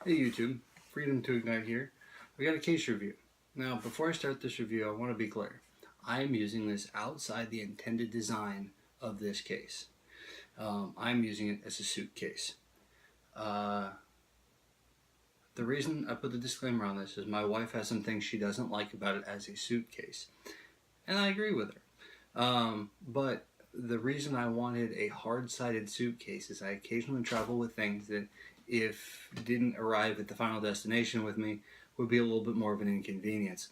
Hey YouTube, Freedom to Ignite here. We got a case review. Now, before I start this review, I want to be clear. I'm using this outside the intended design of this case. I'm using it as a suitcase. The reason I put the disclaimer on this is my wife has some things she doesn't like about it as a suitcase. And I agree with her. But the reason I wanted a hard-sided suitcase is I occasionally travel with things that, if didn't arrive at the final destination with me, would be a little bit more of an inconvenience.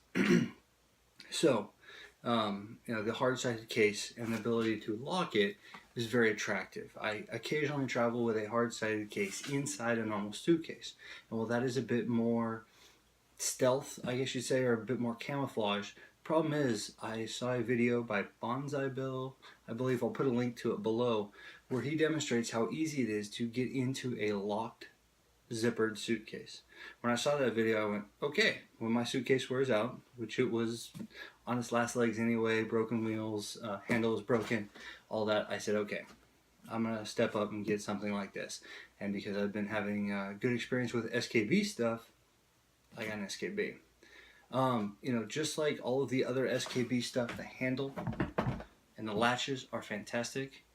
So, the hard-sided case and the ability to lock it is very attractive. I occasionally travel with a hard-sided case inside a normal suitcase. And while that is a bit more stealth, I guess you'd say, or a bit more camouflage, problem is, I saw a video by Bonsai Bill, I believe I'll put a link to it below, where he demonstrates how easy it is to get into a locked, zippered suitcase. When I saw that video, I went, okay, when my suitcase wears out, which it was on its last legs anyway, broken wheels, handle was broken, all that, I said, okay, I'm going to step up and get something like this. And because I've been having a good experience with SKB stuff, I got an SKB. Just like all of the other SKB stuff, the handle and the latches are fantastic.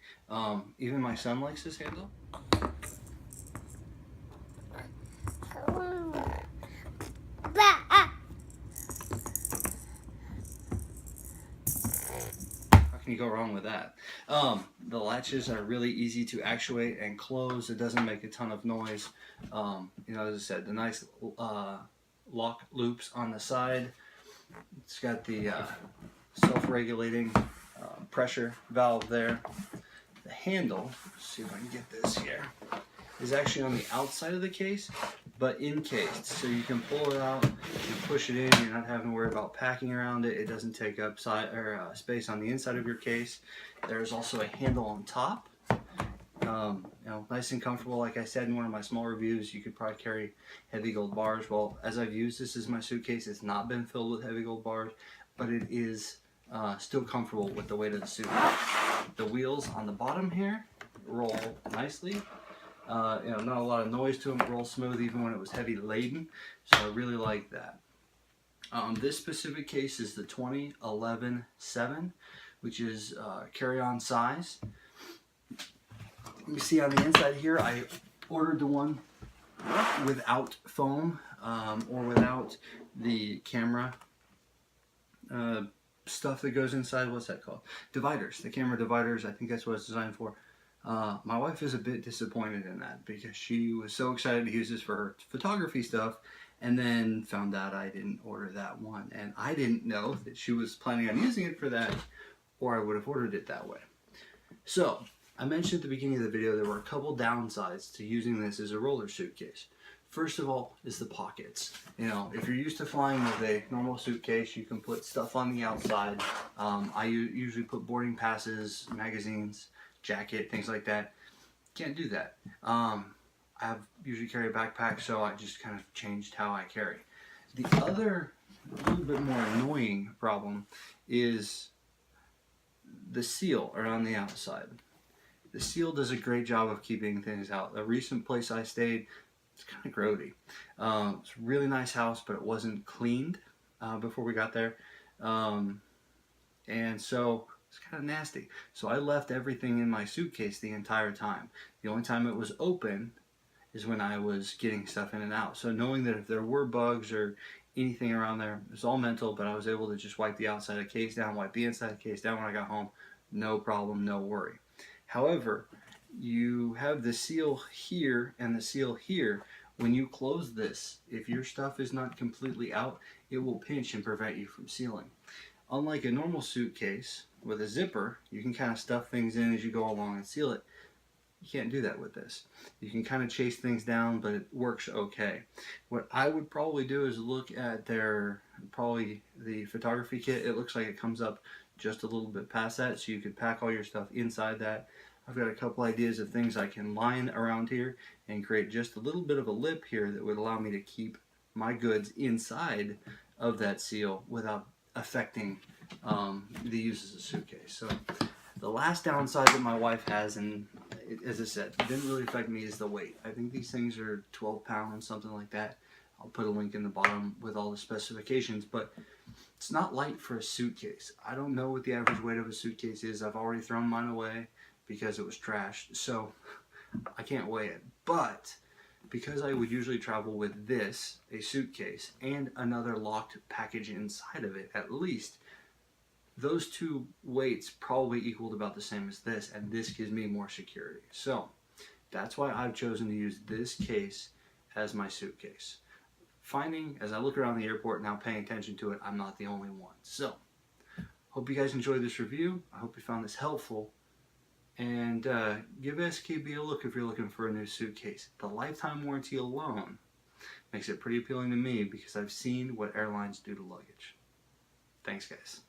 Even my son likes this handle. How can you go wrong with that? The latches are really easy to actuate and close. It doesn't make a ton of noise. As I said, the nice lock loops on the side. It's got the self-regulating pressure valve there. The handle, let's see if I can get this here, is actually on the outside of the case, but encased. So you can pull it out, you push it in, you're not having to worry about packing around it. It doesn't take up space on the inside of your case. There's also a handle on top. Nice and comfortable. Like I said in one of my small reviews, you could probably carry heavy gold bars. Well, as I've used this as my suitcase, it's not been filled with heavy gold bars, but it is still comfortable with the weight of the suit. The wheels on the bottom here roll nicely. Not a lot of noise to them, roll smooth even when it was heavy laden, so I really like that. This specific case is the 2011-7, which is carry-on size. Let me see on the inside here, I ordered the one without foam or without the camera stuff that goes inside. What's that called? Dividers. The camera dividers. I think that's what it's designed for. My wife is a bit disappointed in that because she was so excited to use this for her photography stuff and then found out I didn't order that one. And I didn't know that she was planning on using it for that, or I would have ordered it that way. So, I mentioned at the beginning of the video there were a couple downsides to using this as a roller suitcase. First of all is the pockets. If you're used to flying with a normal suitcase, you can put stuff on the outside. I usually put boarding passes, magazines, jacket, things like that. Can't do that. I usually carry a backpack, so I just kind of changed how I carry. The other little bit more annoying problem is the seal around the outside. The seal does a great job of keeping things out. The recent place I stayed, it's kind of grody. It's a really nice house, but it wasn't cleaned before we got there. And so it's kind of nasty. So I left everything in my suitcase the entire time. The only time it was open is when I was getting stuff in and out. So knowing that if there were bugs or anything around there, it was all mental, but I was able to just wipe the outside of the case down, wipe the inside of the case down when I got home. No problem, no worry. However, you have the seal here and the seal here. When you close this, if your stuff is not completely out, it will pinch and prevent you from sealing. Unlike a normal suitcase with a zipper, you can kind of stuff things in as you go along and seal it. You can't do that with this. You can kind of chase things down, but it works okay. What I would probably do is look at the photography kit. It looks like it comes up just a little bit past that, so you could pack all your stuff inside that. I've got a couple ideas of things I can line around here and create just a little bit of a lip here that would allow me to keep my goods inside of that seal without affecting the use as a suitcase. So the last downside that my wife has, and as I said, it didn't really affect me is the weight. I think these things are 12 pounds, something like that. I'll put a link in the bottom with all the specifications, but it's not light for a suitcase. I don't know what the average weight of a suitcase is. I've already thrown mine away because it was trashed, so I can't weigh it. But because I would usually travel with this, a suitcase, and another locked package inside of it, at least, those two weights probably equaled about the same as this, and this gives me more security. So that's why I've chosen to use this case as my suitcase. Finding, as I look around the airport now paying attention to it, I'm not the only one. So, hope you guys enjoyed this review. I hope you found this helpful. And give SKB a look if you're looking for a new suitcase. The lifetime warranty alone makes it pretty appealing to me because I've seen what airlines do to luggage. Thanks, guys.